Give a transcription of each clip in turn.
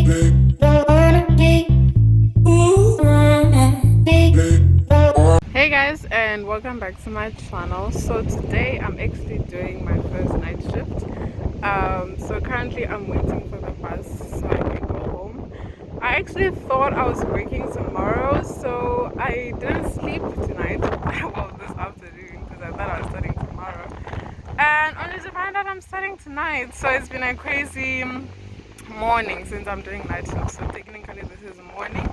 Hey guys, and welcome back to my channel. So today I'm actually doing my first night shift. So currently I'm waiting for the bus so I can go home. I actually thought I was working tomorrow, so I didn't sleep tonight. Well, this afternoon, because I thought I was starting tomorrow, and only to find out I'm starting tonight. So it's been a crazy morning since I'm doing night shift. So technically this is morning.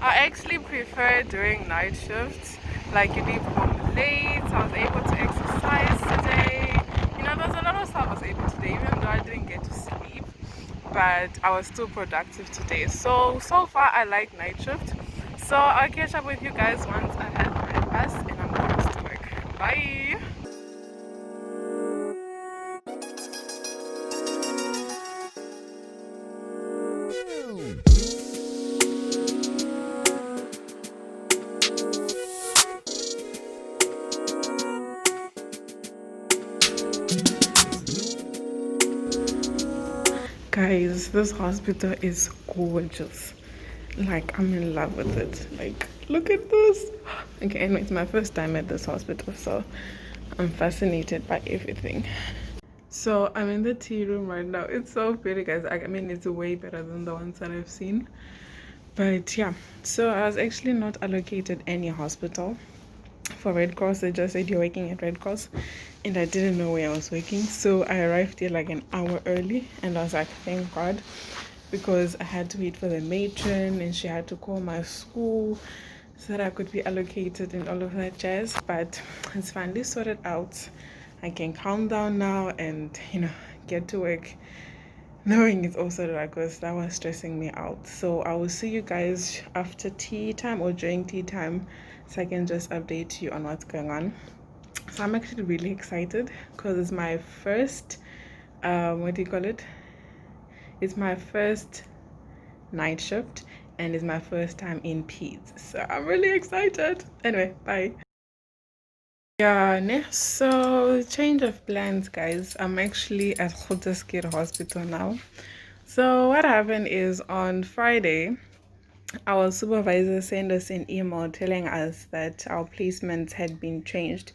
I actually prefer doing night shifts. Like, you leave home late. I was able to exercise today. You know, there's a lot of stuff I was able to do, even though I didn't get to sleep. But I was still productive today. So far I like night shift. So I'll catch up with you guys once I have my bus and I'm close to work. Bye. Guys, this hospital is gorgeous. Like, I'm in love with it. Like, look at this. Okay, anyway, it's my first time at this hospital, so I'm fascinated by everything. So I'm in the tea room right now. It's so pretty, guys. I mean, it's way better than the ones that I've seen. But yeah, so I was actually not allocated any hospital for Red Cross. They just said you're working at Red Cross, and I didn't know where I was working. So I arrived here like an hour early, and I was like, thank God, because I had to wait for the matron, and she had to call my school so that I could be allocated and all of that jazz. But it's finally sorted out. I can calm down now and, you know, get to work knowing it's also like, because that was stressing me out. So I will see you guys after tea time or during tea time, so I can just update you on what's going on. So I'm actually really excited because it's my first what do you call it, it's my first night shift and it's my first time in peds, so I'm really excited. Anyway, bye. Yeah, so change of plans, guys. I'm actually at Grooteskier Hospital now. So what happened is, on Friday, our supervisor sent us an email telling us that our placements had been changed,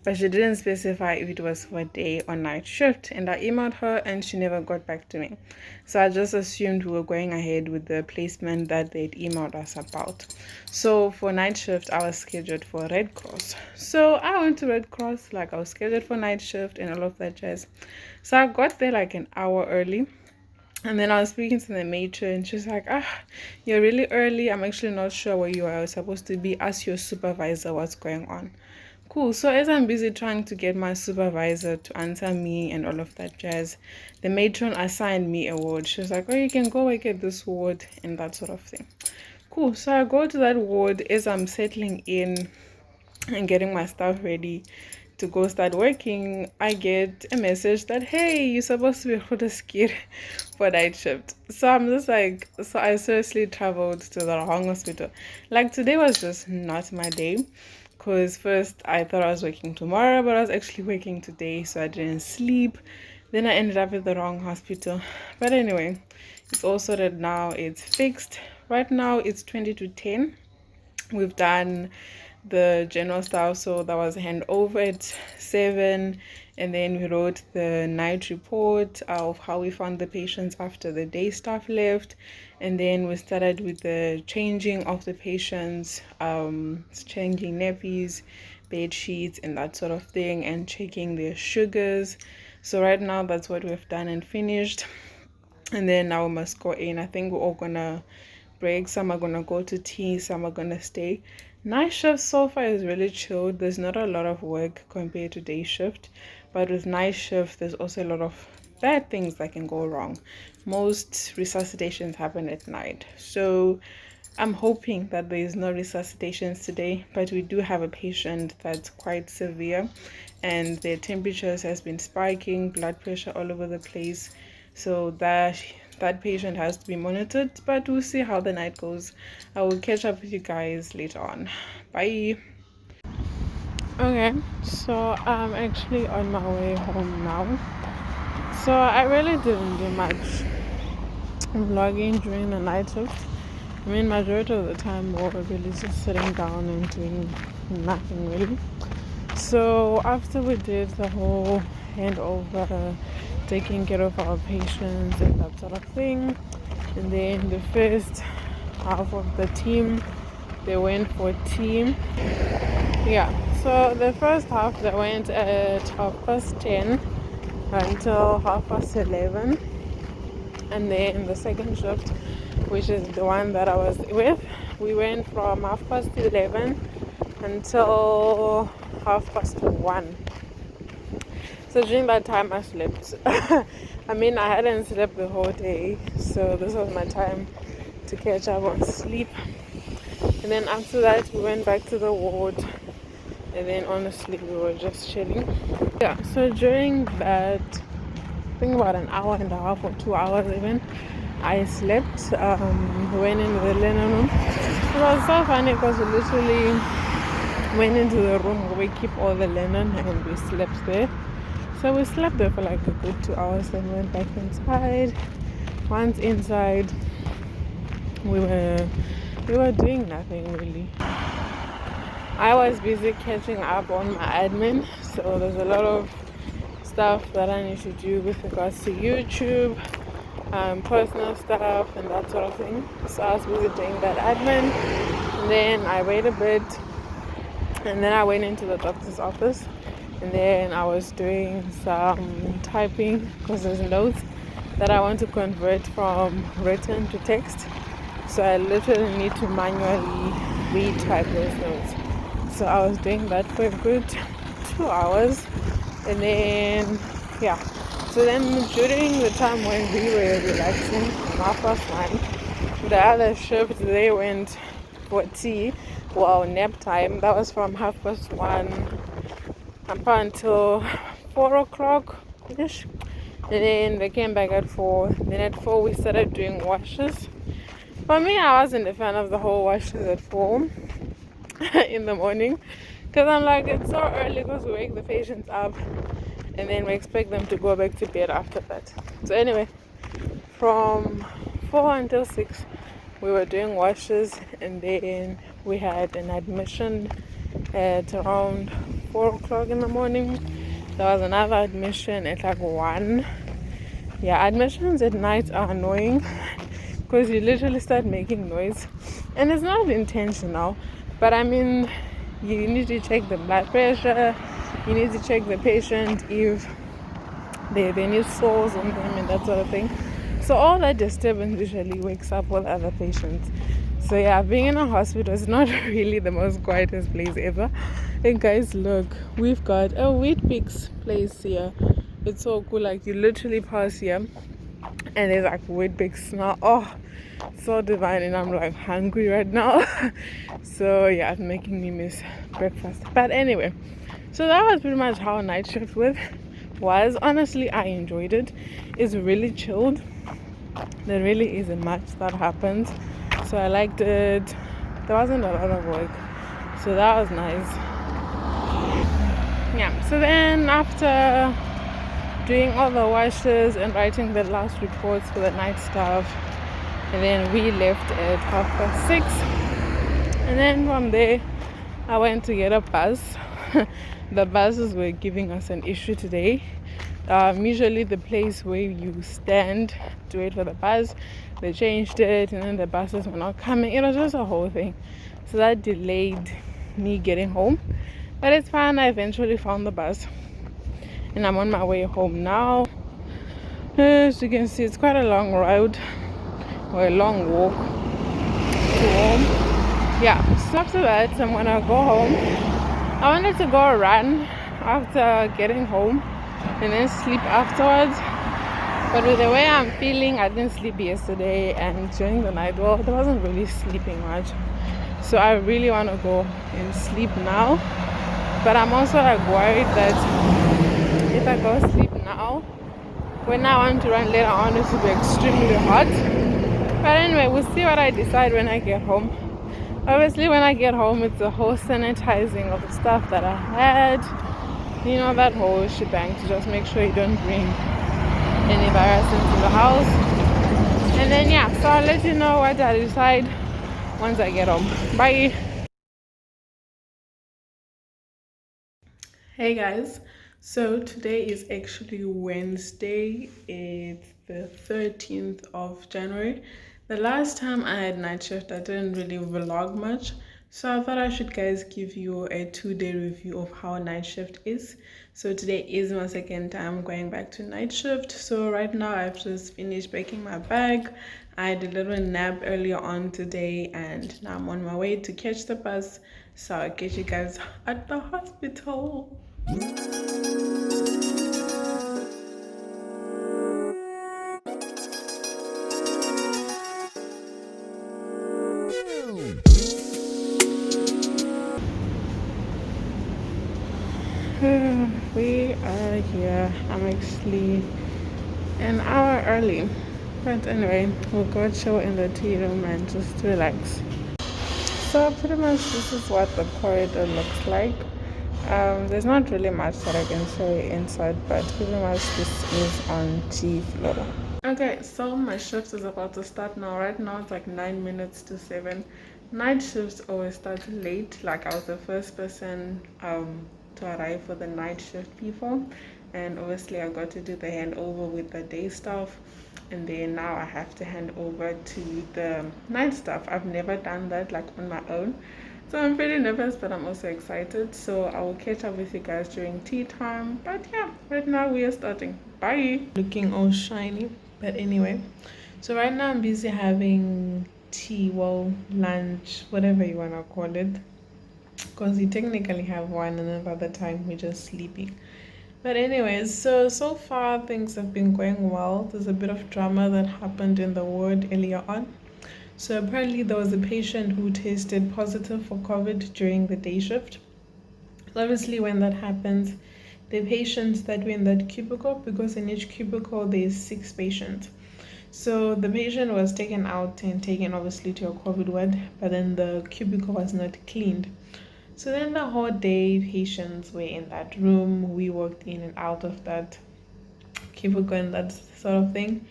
but she didn't specify if it was for day or night shift. And I emailed her and she never got back to me. So I just assumed we were going ahead with the placement that they'd emailed us about. So for night shift, I was scheduled for Red Cross. So I went to Red Cross, like I was scheduled for night shift and all of that jazz. So I got there like an hour early. And then I was speaking to the matron, and she's like, you're really early. I'm actually not sure where you are supposed to be. Ask your supervisor what's going on. Cool. So as I'm busy trying to get my supervisor to answer me and all of that jazz, the matron assigned me a ward. She was like, oh, you can go work at this ward and that sort of thing. Cool. So I go to that ward as I'm settling in and getting my stuff ready to go start working. I get a message that, hey, you're supposed to be Grooteskier for night shift. So I'm just like, so I seriously traveled to the wrong hospital. Like, today was just not my day, because first I thought I was working tomorrow, but I was actually working today, so I didn't sleep. Then I ended up at the wrong hospital. But anyway, it's all sorted now. It's fixed. Right now it's 20 to 10. We've done the general stuff, so that was handover at 7, and then we wrote the night report of how we found the patients after the day staff left, and then we started with the changing of the patients, changing nappies, bed sheets and that sort of thing, and checking their sugars. So right now that's what we've done and finished, and then now we must go in. I think we're all gonna break. Some are gonna go to tea, some are gonna stay. Night shift so far is really chilled. There's not a lot of work compared to day shift, but with night shift there's also a lot of bad things that can go wrong. Most resuscitations happen at night, so I'm hoping that there is no resuscitations today, but we do have a patient that's quite severe and their temperatures has been spiking, blood pressure all over the place, so that patient has to be monitored. But we'll see how the night goes. I will catch up with you guys later on. Bye. Okay, so I'm actually on my way home now. So I really didn't do much vlogging during the night shift. I mean, majority of the time we're really just sitting down and doing nothing really. So after we did the whole handover, taking care of our patients and that sort of thing, and then the first half of the team, they went for tea. Yeah, so the first half they went at 10:30 until 11:30, and then the second shift, which is the one that I was with, we went from 11:30 until 1:30. So during that time I slept. I mean, I hadn't slept the whole day, so this was my time to catch up on sleep. And then after that we went back to the ward, and then honestly we were just chilling. Yeah, so during that, I think about an hour and a half or 2 hours even, I slept. Went into the linen room. It was so funny because we literally went into the room where we keep all the linen and we slept there. So we slept there for like a good 2 hours, then went back inside. Once inside, we were doing nothing really. I was busy catching up on my admin, so there's a lot of stuff that I need to do with regards to YouTube, personal stuff and that sort of thing. So I was busy doing that admin, and then I waited a bit, and then I went into the doctor's office, and then I was doing some typing because there's notes that I want to convert from written to text. So I literally need to manually retype those notes. So I was doing that for a good 2 hours, and then yeah. So then during the time when we were relaxing from 1:30, the other shift they went for tea, well, nap time. That was from 1:30 up until 4 o'clock ish, and then they came back at 4. Then at 4 we started doing washes. For me, I wasn't a fan of the whole washes at 4 in the morning, because I'm like, it's so early because we wake the patients up and then we expect them to go back to bed after that. So anyway, from 4 until 6 we were doing washes, and then we had an admission at around 4 o'clock in the morning. There was another admission at like 1. Yeah, admissions at night are annoying because you literally start making noise, and it's not intentional, but I mean, you need to check the blood pressure, you need to check the patient if they need sores on them and that sort of thing. So all that disturbance usually wakes up all other patients. So yeah, being in a hospital is not really the most quietest place ever. And guys, look, we've got a Weet-Bix place here. It's so cool. Like, you literally pass here and there's like Weet-Bix smell. Oh, so divine, and I'm like hungry right now. So yeah, it's making me miss breakfast. But anyway, so that was pretty much how night shift was. Honestly, I enjoyed it. It's really chilled. There really isn't much that happens, so I liked it. There wasn't a lot of work, so that was nice. Yeah, so then after doing all the washes and writing the last reports for the night staff, and then we left at 6:30, and then from there I went to get a bus. The buses were giving us an issue today. Usually the place where you stand to wait for the bus, they changed it, and then the buses were not coming. It was just a whole thing, so that delayed me getting home, but it's fine. I eventually found the bus and I'm on my way home now. As you can see, it's quite a long road or a long walk to home. Yeah, so after that I'm gonna go home. I wanted to go run after getting home and then sleep afterwards, but with the way I'm feeling, I didn't sleep yesterday, and during the night, well, I wasn't really sleeping much, so I really want to go and sleep now. But I'm also like worried that if I go sleep now, when I want to run later on, it will be extremely hot. But anyway, we'll see what I decide when I get home. Obviously, when I get home, it's the whole sanitizing of the stuff that I had, you know, that whole shebang, to just make sure you don't bring any virus into the house. And then yeah, so I'll let you know what I decide once I get home. Bye. Hey guys, so today is actually Wednesday. It's the 13th of January. The last time I had night shift, I didn't really vlog much, so I thought I should guys give you a 2-day review of how night shift is. So today is my second time going back to night shift. So right now I've just finished packing my bag. I had a little nap earlier on today, and now I'm on my way to catch the bus. So I'll catch you guys at the hospital. We are here. I'm actually an hour early. But anyway, we'll go chill in the tea room and just relax. So pretty much this is what the corridor looks like. There's not really much that I can show you inside, but pretty much this is on G floor. Okay, so my shift is about to start now. Right now it's like 9 minutes to 7. Night shifts always start late. Like I was the first person to arrive for the night shift before, and obviously I got to do the handover with the day staff, and then now I have to hand over to the night staff. I've never done that like on my own. So I'm pretty nervous, but I'm also excited. So I will catch up with you guys during tea time. But yeah, right now we are starting. Bye. Looking all shiny. But anyway, so right now I'm busy having tea, well, lunch, whatever you want to call it. Because we technically have one, and then other time we're just sleeping. But anyways, so far things have been going well. There's a bit of drama that happened in the ward earlier on. So apparently there was a patient who tested positive for COVID during the day shift. So obviously when that happens, the patients that were in that cubicle, because in each cubicle there's 6 patients. So the patient was taken out and taken obviously to a COVID ward, but then the cubicle was not cleaned. So then the whole day patients were in that room. We walked in and out of that cubicle and that sort of thing.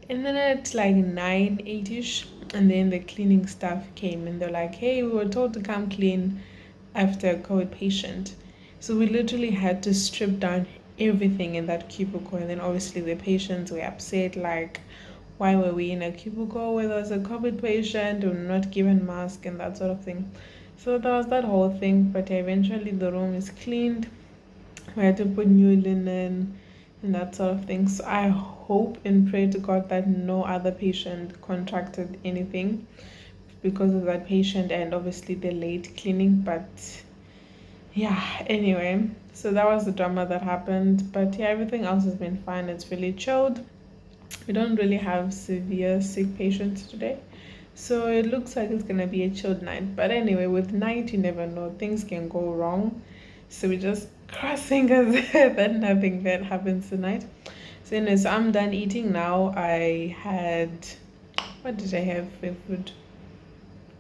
And then at like 9, 8ish, and then the cleaning staff came and they're like, hey, we were told to come clean after a COVID patient. So we literally had to strip down everything in that cubicle. And then obviously the patients were upset, like, why were we in a cubicle where there was a COVID patient or not given mask and that sort of thing. So there was that whole thing, but eventually the room is cleaned. We had to put new linen and that sort of thing. So I hope and pray to God that no other patient contracted anything because of that patient and obviously the late cleaning. But yeah, anyway, so that was the drama that happened. But yeah, everything else has been fine. It's really chilled. We don't really have severe sick patients today. So it looks like it's gonna be a chilled night. But anyway, with night you never know. Things can go wrong. So we just cross fingers that nothing bad happens tonight. So anyways, I'm done eating now. I had, what did I have for food?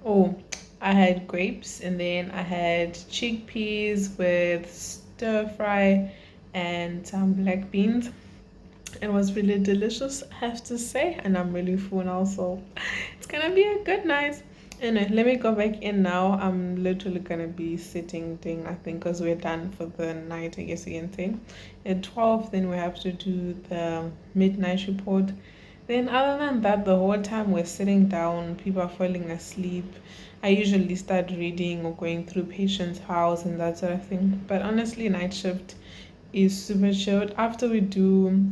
Oh, I had grapes, and then I had chickpeas with stir fry and some black beans. It was really delicious, I have to say, and I'm really full now, so it's gonna be a good night. Anyway, let me go back in now. I'm literally gonna be sitting doing nothing because we're done for the night, I guess you can say. At 12, then we have to do the midnight report. Then, other than that, the whole time we're sitting down, people are falling asleep. I usually start reading or going through patient's house and that sort of thing. But honestly, night shift is super chilled. After we do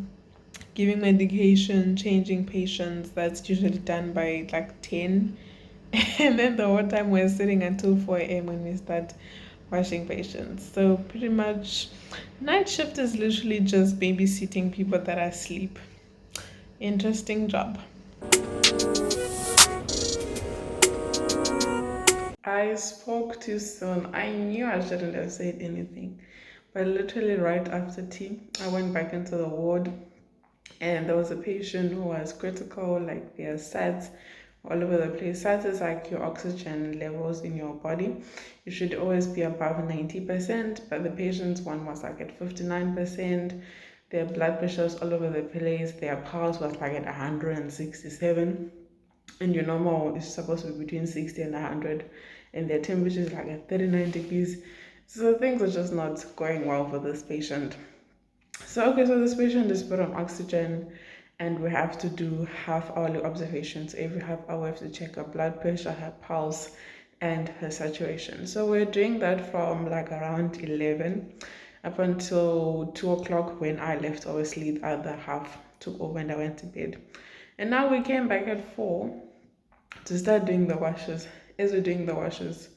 giving medication, changing patients, that's usually done by like 10. And then the whole time we're sitting until 4 a.m. when we start washing patients. So pretty much night shift is literally just babysitting people that are asleep. Interesting job. I spoke too soon. I knew I shouldn't have said anything. But literally right after tea, I went back into the ward and there was a patient who was critical, like their SATs all over the place. SATs is like your oxygen levels in your body. You should always be above 90%, but the patient's one was like at 59%. Their blood pressure was all over the place. Their pulse was like at 167, and your normal is supposed to be between 60 and 100, and their temperature is like at 39 degrees. So things are just not going well for this patient. So okay, so this patient is put on oxygen, and we have to do half-hourly observations. Every half hour we have to check her blood pressure, her pulse, and her saturation. So we're doing that from like around 11 up until 2 o'clock, when I left. Obviously the other half took over and I went to bed. And now we came back at 4 to start doing the washes. As we're doing the washes,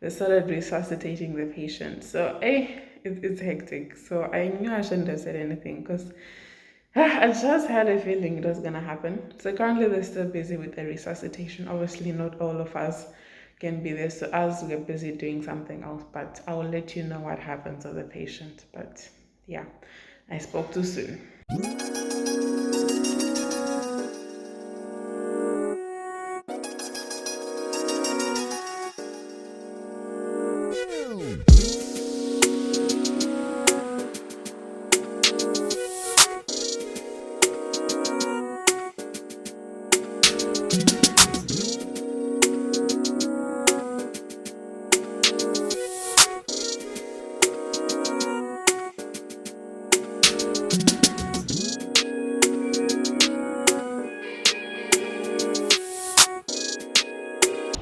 they started resuscitating the patient. So it's hectic. So I knew I shouldn't have said anything, because I just had a feeling it was gonna happen. So currently they're still busy with the resuscitation. Obviously not all of us can be there, so as we're busy doing something else, but I will let you know what happens with the patient. But yeah, I spoke too soon.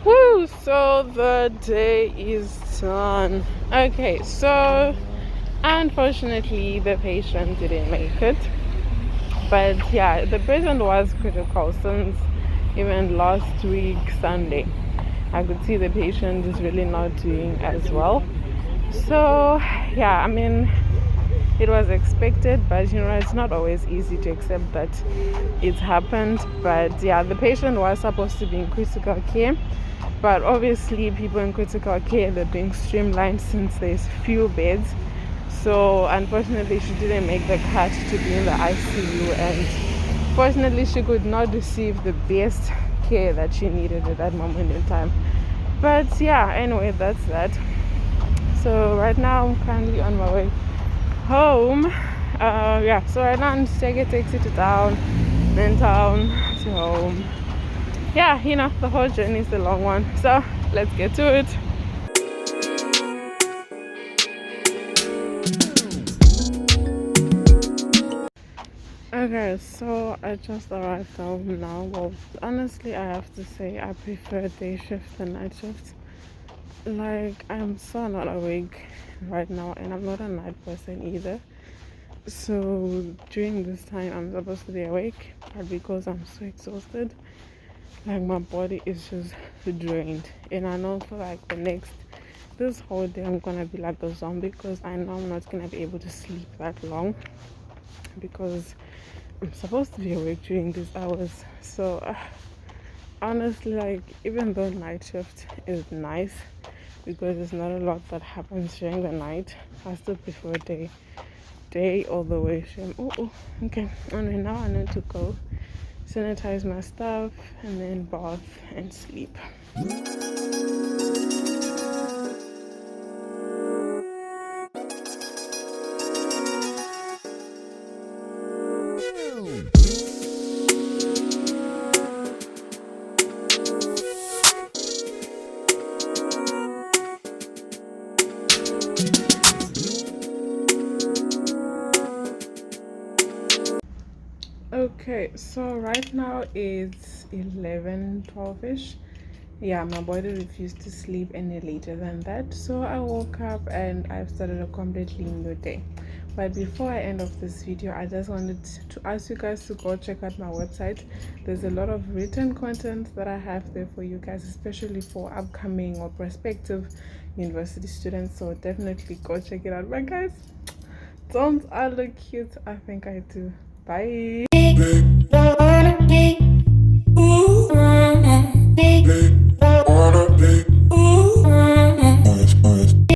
Woo! So the day is done. Okay, so unfortunately the patient didn't make it, but yeah, the patient was critical since even last week Sunday. I could see the patient is really not doing as well. So yeah, I mean, it was expected, but you know, it's not always easy to accept that it's happened. But yeah, the patient was supposed to be in critical care, but obviously people in critical care, they're being streamlined since there's few beds. So unfortunately she didn't make the cut to be in the ICU, and fortunately she could not receive the best care that she needed at that moment in time. But yeah, anyway, that's that. So right now I'm currently on my way home. Yeah, so right now I'm taking a taxi to town, then town to home. Yeah, you know, the whole journey is a long one, so let's get to it. Okay, so I just arrived home now. Well, honestly, I have to say I prefer day shift than night shift. Like, I'm so not awake right now, and I'm not a night person either. So during this time I'm supposed to be awake, but because I'm so exhausted, like my body is just drained, and I know for like this whole day I'm gonna be like a zombie, because I know I'm not gonna be able to sleep that long, because I'm supposed to be awake during these hours. So honestly, like, even though night shift is nice because there's not a lot that happens during the night, I still prefer day all the way. Oh, okay. Anyway, now I need to go sanitize my stuff and then bath and sleep. Okay, so right now it's 11:12ish. Yeah, my body refused to sleep any later than that, so I woke up and I've started a completely new day. But before I end off this video, I just wanted to ask you guys to go check out my website. There's a lot of written content that I have there for you guys, especially for upcoming or prospective university students, so definitely go check it out. But guys, don't I look cute? I think I do. Bye.